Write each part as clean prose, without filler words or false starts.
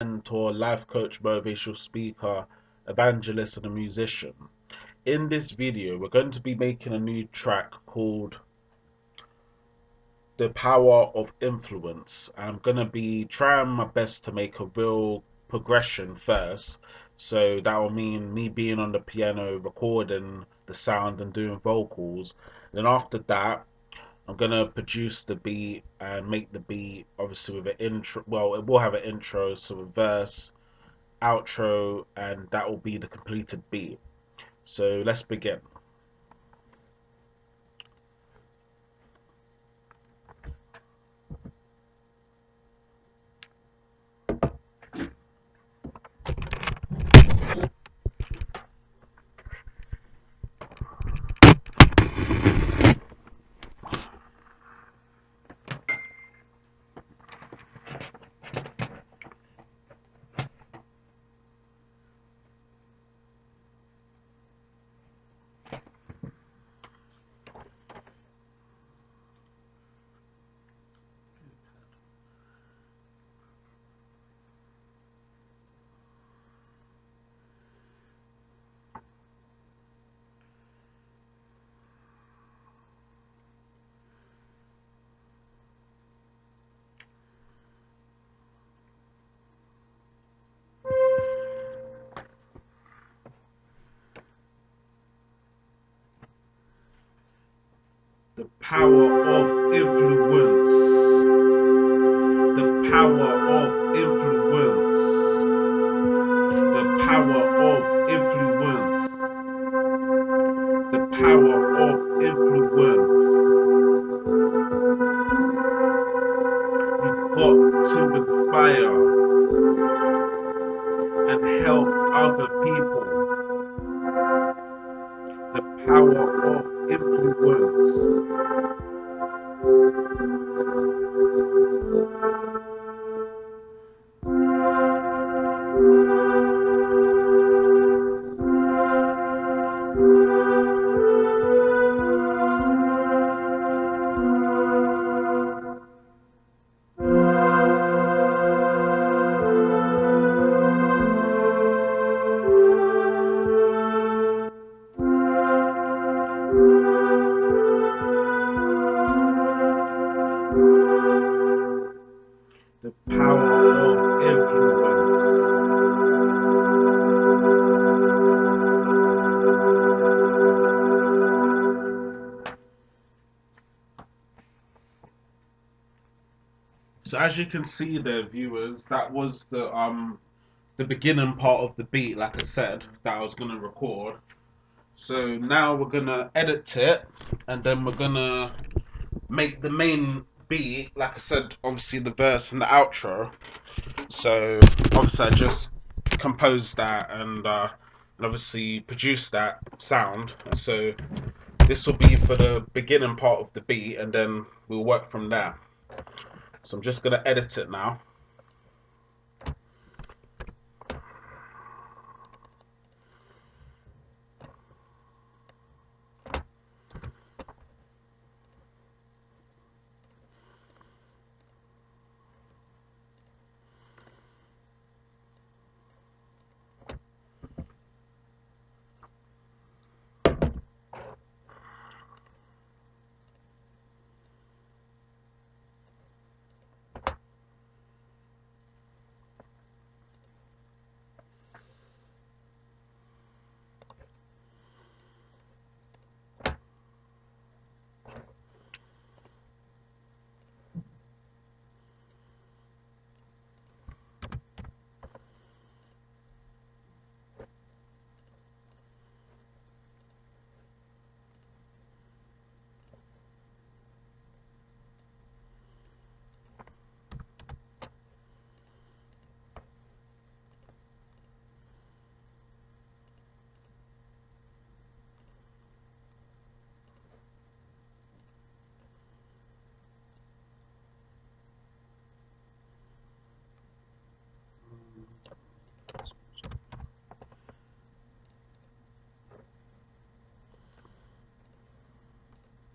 mentor, life coach, motivational speaker, evangelist, and a musician. In this video, we're going to be making a new track called The Power of Influence. I'm going to be trying my best to make a real progression first. So that will mean me being on the piano, recording the sound and doing vocals. Then after that, I'm gonna produce the beat and make the beat obviously with an intro. Well, it will have an intro, so a verse, outro, and that will be the completed beat. So let's begin. The power of influence. The power of influence. The power of influence. The power of influence. You've got to inspire and help other people. The power of influence. The power of influence. So as you can see there, viewers, that was the beginning part of the beat, like I said, that I was gonna record. So now we're gonna edit it, and then we're gonna make the main beat, like I said, obviously the verse and the outro. So obviously I just composed that and obviously produced that sound. So this will be for the beginning part of the beat, and then we'll work from there. So I'm just gonna edit it now.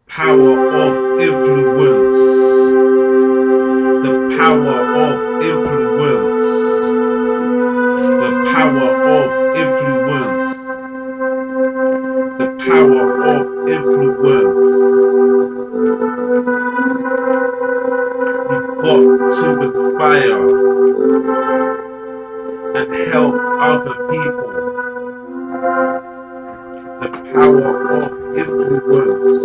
Power of influence. The power of influence. power of influence. The power of influence. You've got to inspire and help other people. The power of influence.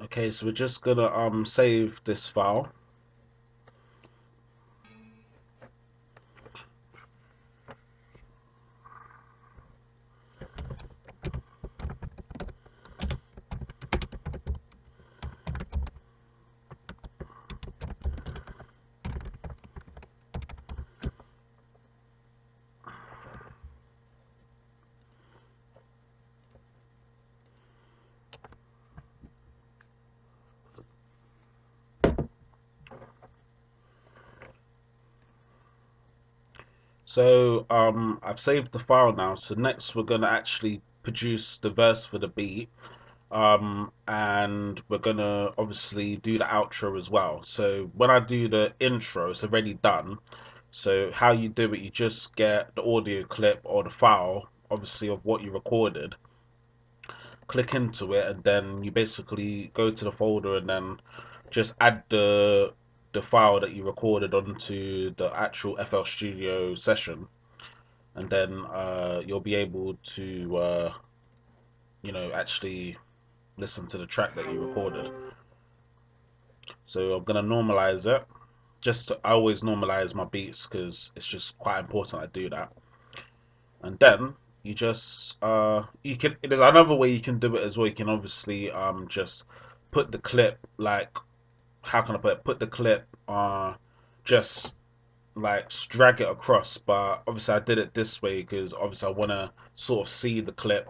Okay, so we're just gonna save this file. So I've saved the file now. So next we're gonna actually produce the verse for the beat. And we're gonna obviously do the outro as well. So when I do the intro, it's already done. So how you do it, you just get the audio clip or the file, obviously of what you recorded, click into it, and then you basically go to the folder and then just add the file that you recorded onto the actual FL Studio session, and then you'll be able to actually listen to the track that you recorded. So I'm gonna normalize it. I always normalize my beats because it's just quite important I do that. And then you just there's another way you can do it as well. You can obviously just put the clip, like, how can I put the clip just like drag it across, but obviously I did it this way because obviously I want to sort of see the clip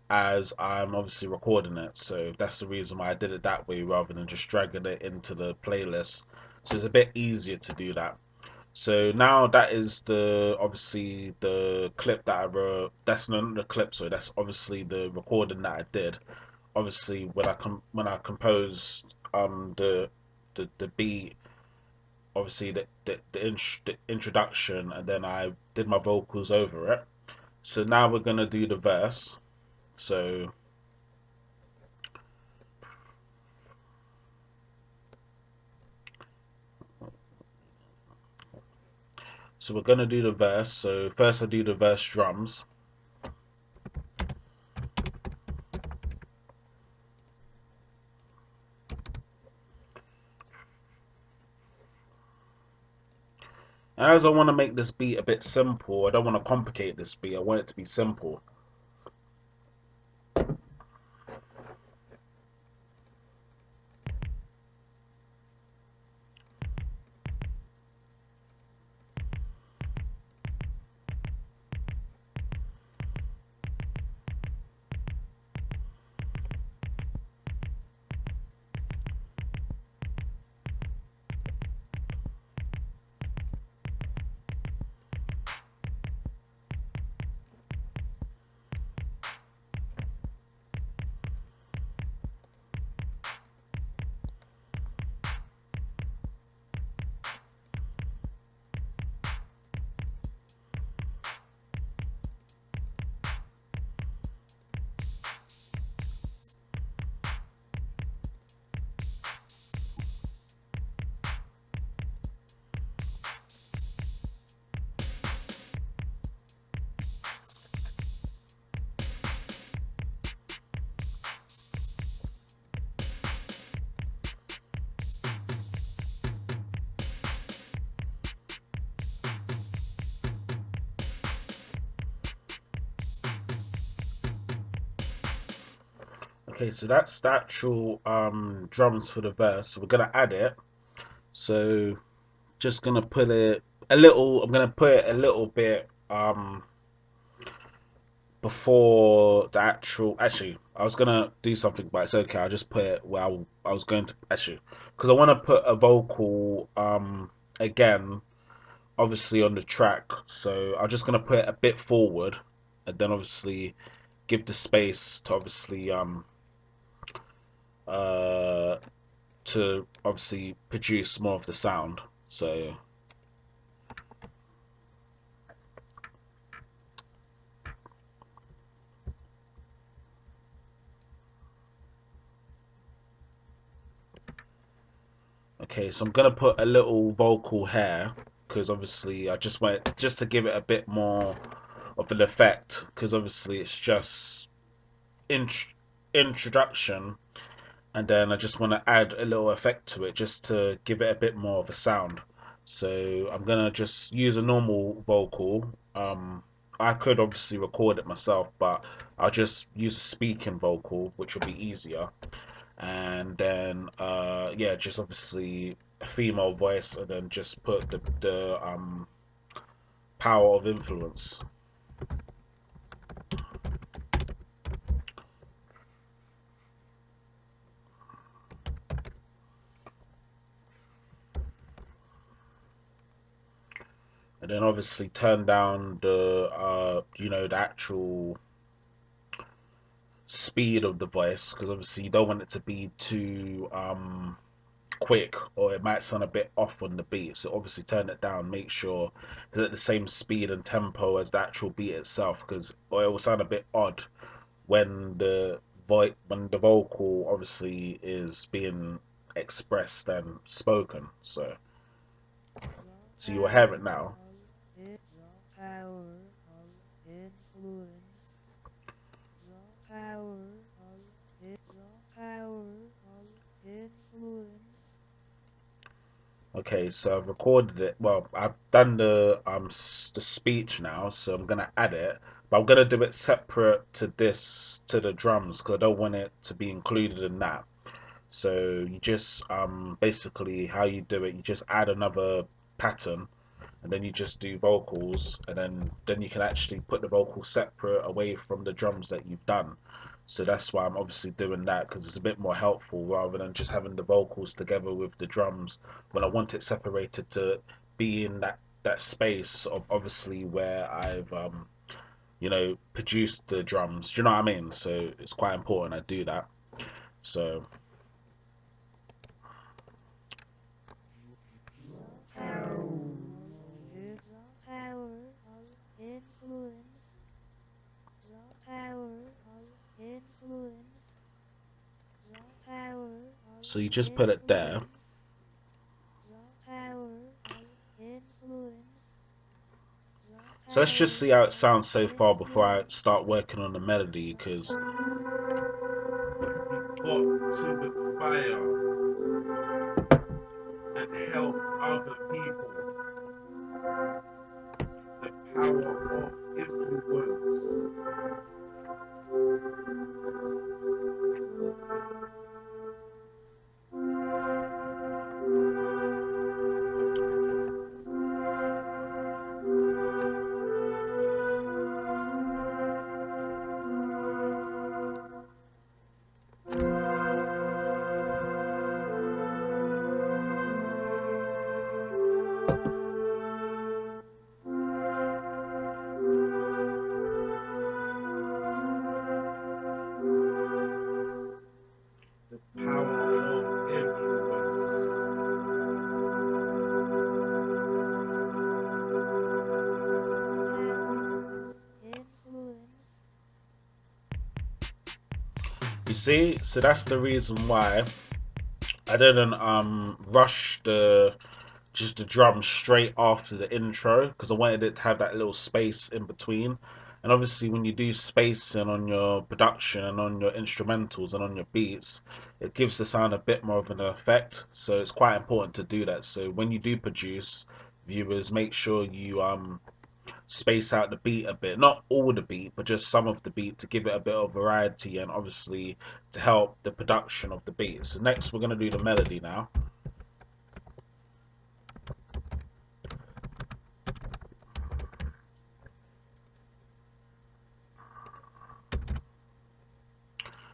as I'm obviously recording it. So that's the reason why I did it that way rather than just dragging it into the playlist. So it's a bit easier to do that. So now that is obviously the clip that I wrote. That's not the clip, sorry. That's obviously the recording that I did. Obviously when I composed the beat, obviously the introduction, and then I did my vocals over it. So now we're gonna do the verse. So we're gonna do the verse. So first I do the verse drums. And as I want to make this beat a bit simple, I don't want to complicate this beat. I want it to be simple. Okay, so that's the actual drums for the verse. So we're gonna add it. So just gonna put it a little. I'm gonna put it a little bit before the actual. Actually, I was gonna do something, but it's okay. I'll just put it where I was going to actually, because I want to put a vocal again, obviously on the track. So I'm just gonna put it a bit forward, and then obviously give the space to obviously uh to obviously produce more of the sound. So Okay, so I'm gonna put a little vocal here because obviously I just want just to give it a bit more of an effect because obviously it's just int introduction, and then I just want to add a little effect to it just to give it a bit more of a sound. So I'm gonna just use a normal vocal. I could obviously record it myself, but I'll just use a speaking vocal, which will be easier. And then yeah, just obviously a female voice, and then just put the power of influence. And then obviously turn down the you know, the actual speed of the voice, because obviously you don't want it to be too quick, or it might sound a bit off on the beat. So obviously turn it down, make sure it's at the same speed and tempo as the actual beat itself, because or it will sound a bit odd when the vocal obviously is being expressed and spoken. So you'll hear it now. Okay, so I've recorded it. Well, I've done the speech now, so I'm gonna add it, but I'm gonna do it separate to this to the drums because I don't want it to be included in that. So you just basically how you do it, you just add another pattern, and then you just do vocals, and then you can actually put the vocals separate away from the drums that you've done. So that's why I'm obviously doing that, because it's a bit more helpful rather than just having the vocals together with the drums when I want it separated to be in that space of obviously where I've you know, produced the drums. Do you know what I mean? So it's quite important I do that. So so you just put it there. So let's just see how it sounds so far before I start working on the melody, because you've got to inspire and help other people. The power of influence. The power of influence. You see, so that's the reason why I didn't rush the just the drums straight after the intro, because I wanted it to have that little space in between. And obviously, when you do spacing on your production and on your instrumentals and on your beats, it gives the sound a bit more of an effect. So it's quite important to do that. So when you do produce, viewers, make sure you space out the beat a bit, not all the beat, but just some of the beat to give it a bit of variety and obviously to help the production of the beat. So next, we're gonna do the melody now.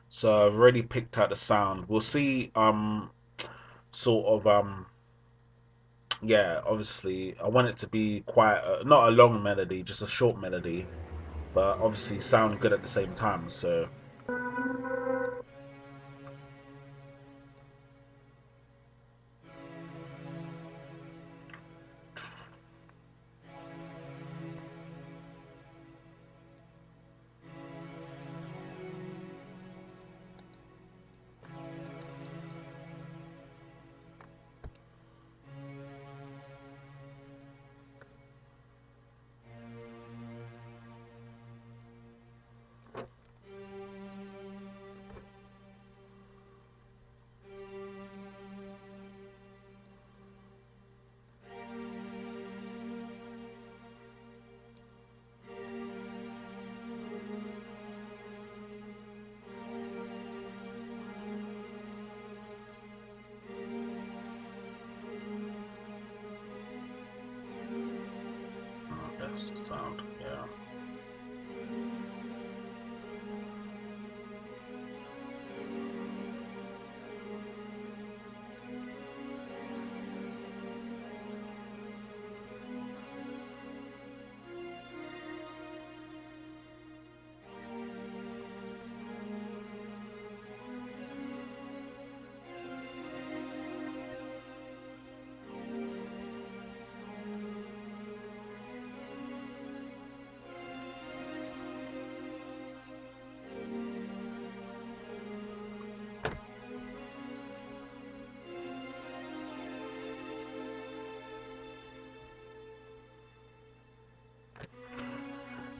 So I've already picked out the sound. We'll see sort of yeah, obviously I want it to be quite not a long melody, just a short melody, but obviously sound good at the same time. So sound. Yeah.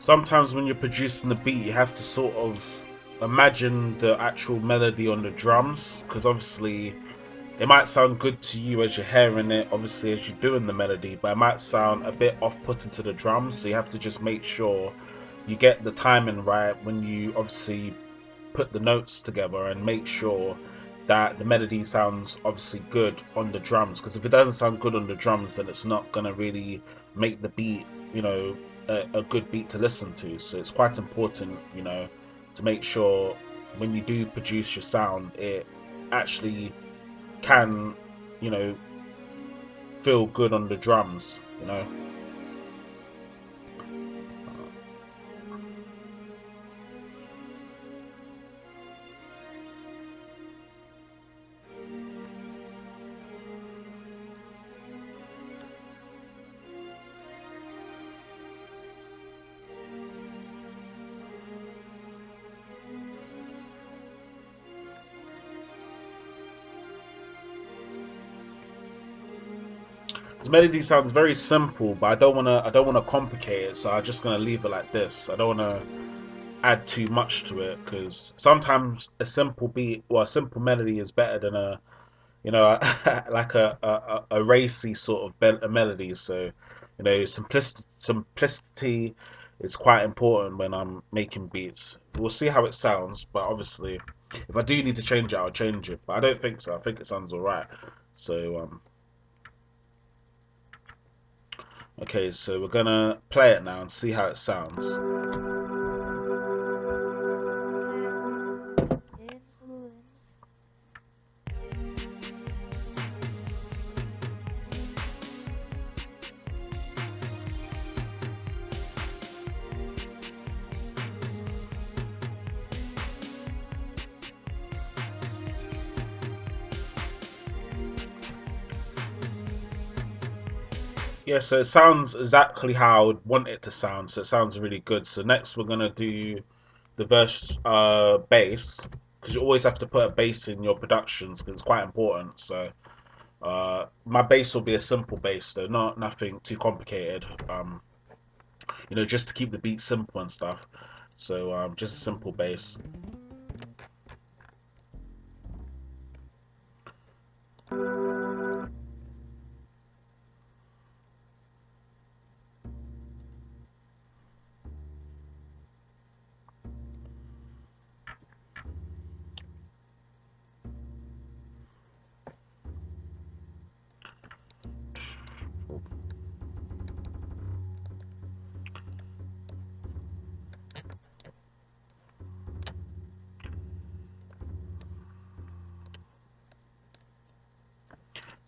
Sometimes when you're producing the beat, you have to sort of imagine the actual melody on the drums, because obviously it might sound good to you as you're hearing it, obviously as you're doing the melody, but it might sound a bit off-putting to the drums. So you have to just make sure you get the timing right when you obviously put the notes together, and make sure that the melody sounds obviously good on the drums, because if it doesn't sound good on the drums, then it's not going to really make the beat, you know, a good beat to listen to. So it's quite important, you know, to make sure when you do produce your sound, it actually can, you know, feel good on the drums, you know. The melody sounds very simple, but I don't wanna complicate it, so I'm just gonna leave it like this. I don't wanna add too much to it, because sometimes a simple beat or a simple melody is better than a, you know, like a racy sort of a melody. So, you know, simplicity is quite important when I'm making beats. We'll see how it sounds, but obviously, if I do need to change it, I'll change it. But I don't think so. I think it sounds alright. So, okay, so we're gonna play it now and see how it sounds. Yeah, so it sounds exactly how I would want it to sound. So it sounds really good. So next we're gonna do the verse bass, because you always have to put a bass in your productions because it's quite important. So my bass will be a simple bass though, not nothing too complicated. You know, just to keep the beat simple and stuff. So just a simple bass.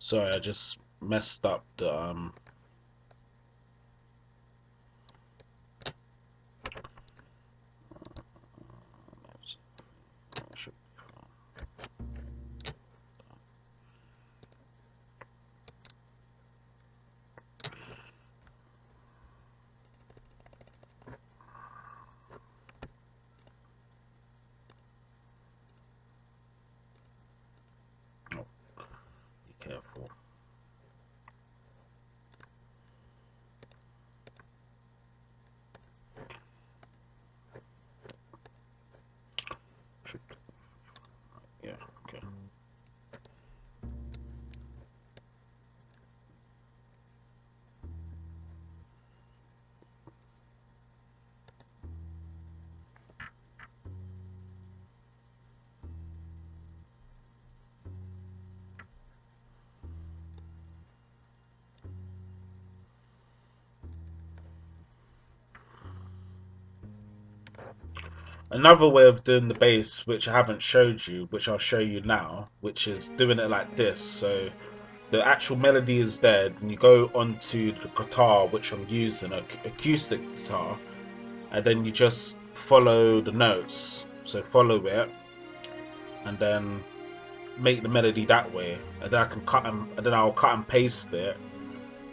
Sorry, I just messed up the oh, be careful. Another way of doing the bass, which I haven't showed you, which I'll show you now, which is doing it like this. So the actual melody is there, and you go onto the guitar, which I'm using, an acoustic guitar, and then you just follow the notes. So follow it, and then make the melody that way, and then I can and then I'll cut and paste it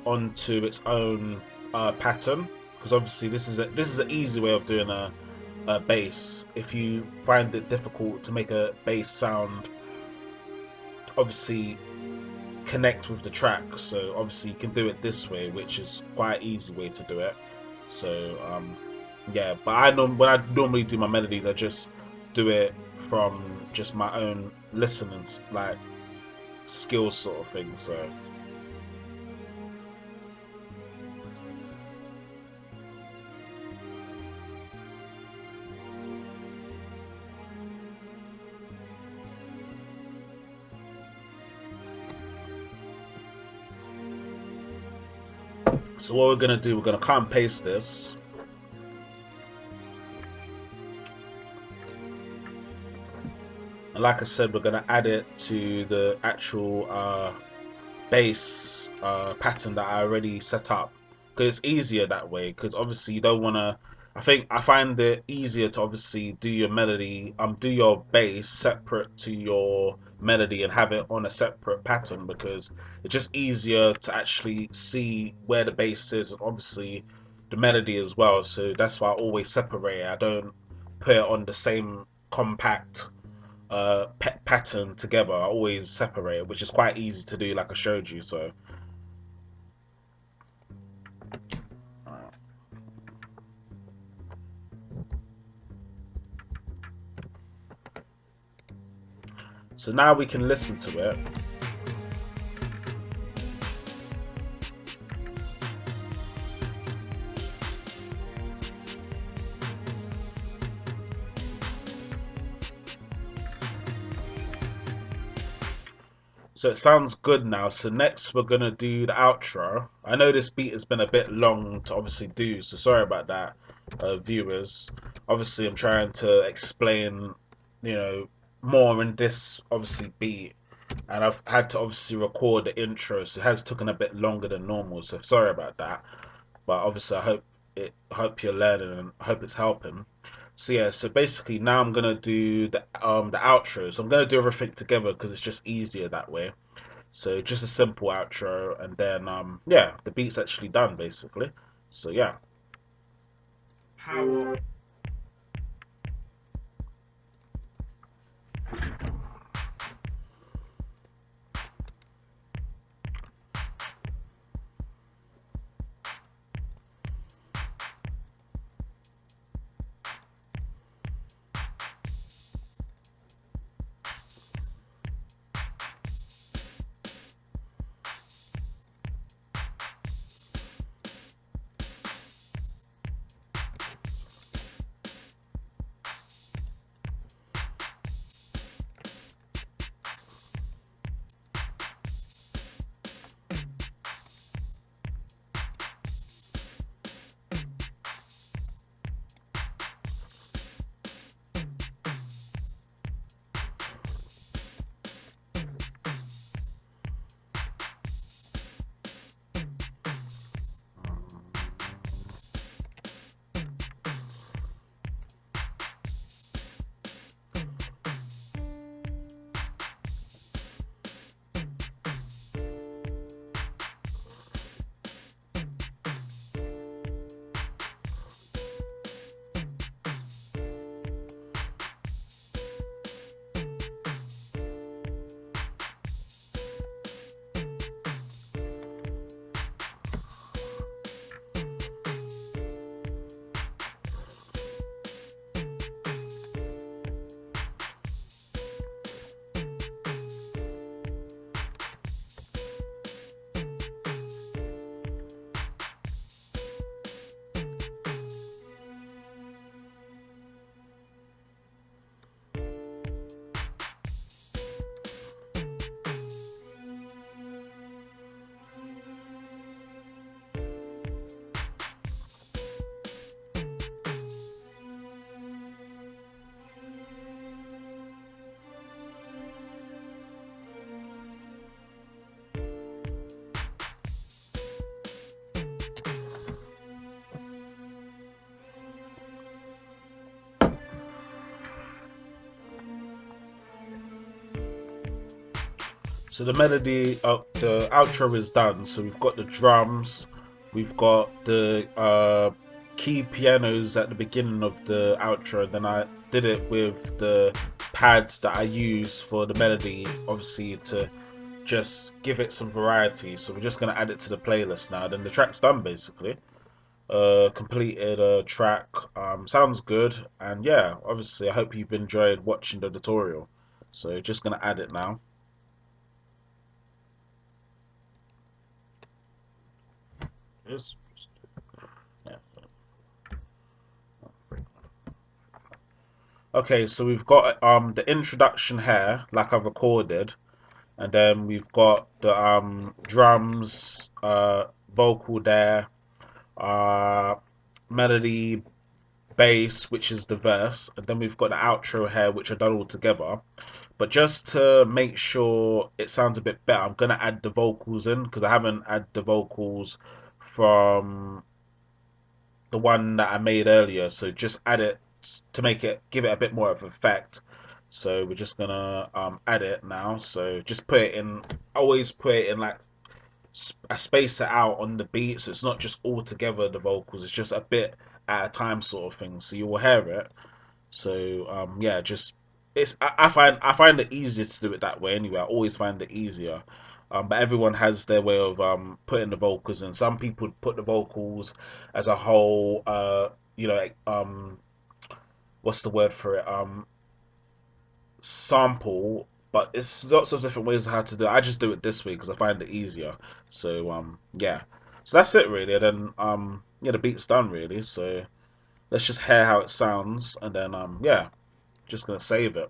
onto its own pattern. Because obviously this is an easy way of doing a bass. If you find it difficult to make a bass sound, obviously connect with the track. So obviously you can do it this way, which is quite an easy way to do it. So yeah, but when I normally do my melodies, I just do it from just my own listening, like skills sort of thing. So what we're gonna do, we're gonna cut and paste this. And like I said, we're gonna add it to the actual bass pattern that I already set up, because it's easier that way. Because obviously you don't want to. I find it easier to obviously do your melody, do your bass separate to your melody and have it on a separate pattern, because it's just easier to actually see where the bass is and obviously the melody as well. So that's why I always separate it. I don't put it on the same compact pattern together. I always separate it, which is quite easy to do, like I showed you. So now we can listen to it. So it sounds good now. So next we're gonna do the outro. I know this beat has been a bit long to obviously do, so sorry about that, viewers. Obviously I'm trying to explain, you know, more in this obviously beat, and I've had to obviously record the intro, so it has taken a bit longer than normal. So sorry about that. But obviously I hope you're learning and I hope it's helping. So yeah, so basically now I'm gonna do the outro. So I'm gonna do everything together because it's just easier that way. So just a simple outro, and then yeah, the beat's actually done basically. So yeah. Power. So the melody, the outro is done. So we've got the drums, we've got the key pianos at the beginning of the outro. Then I did it with the pads that I use for the melody, obviously to just give it some variety. So we're just gonna add it to the playlist now. Then the track's done basically. Completed a track. Sounds good, and yeah, obviously I hope you've enjoyed watching the tutorial. So just gonna add it now. Yes. Yeah. Okay, so we've got the introduction here, like I've recorded, and then we've got the drums, vocal there, uh, melody, bass, which is the verse, and then we've got the outro here, which are done all together. But just to make sure it sounds a bit better, I'm gonna add the vocals in because I haven't added the vocals from the one that I made earlier. So just add it to make it give it a bit more of effect. So we're just gonna add it now. So just put it in. Always put it in like I space it out on the beat, so it's not just all together the vocals. It's just a bit at a time sort of thing. So you will hear it. So yeah, just I find it easier to do it that way anyway. I always find it easier. But everyone has their way of putting the vocals in. Some people put the vocals as a whole. You know, like, what's the word for it? Sample. But it's lots of different ways of how to do it. I just do it this way because I find it easier. So yeah. So that's it really. And then yeah, the beat's done really. So let's just hear how it sounds, and then yeah, just gonna save it.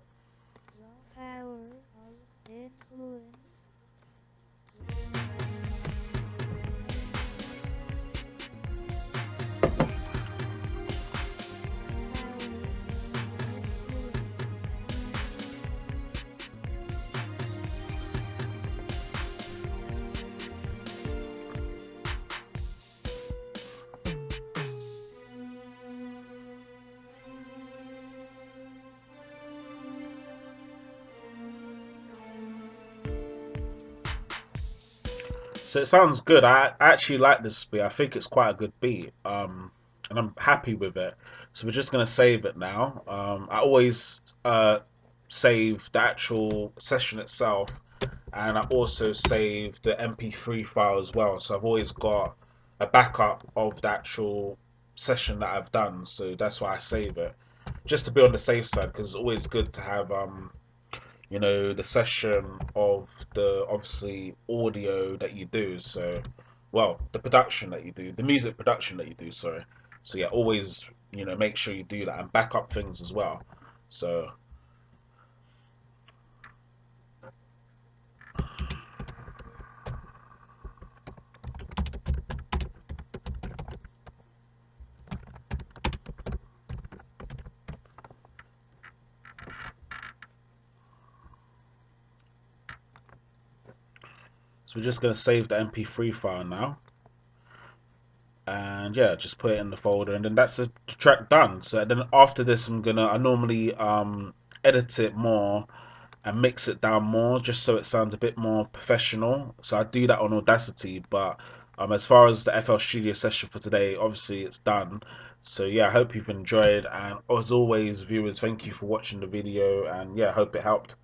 So it sounds good. I actually like this beat. I think it's quite a good beat. And I'm happy with it. So we're just gonna save it now. I always save the actual session itself, and I also save the MP3 file as well. So I've always got a backup of the actual session that I've done. So that's why I save it, just to be on the safe side, because it's always good to have the session of the obviously audio that you do. So, well, the production that you do, the music production that you do. Sorry. So yeah, always make sure you do that and back up things as well. So we're just gonna save the MP3 file now, and yeah, just put it in the folder, and then that's the track done. So then after this, I normally edit it more and mix it down more just so it sounds a bit more professional. So I do that on Audacity, but as far as the FL Studio session for today, obviously it's done. So yeah, I hope you've enjoyed, and as always, viewers, thank you for watching the video, and yeah, hope it helped.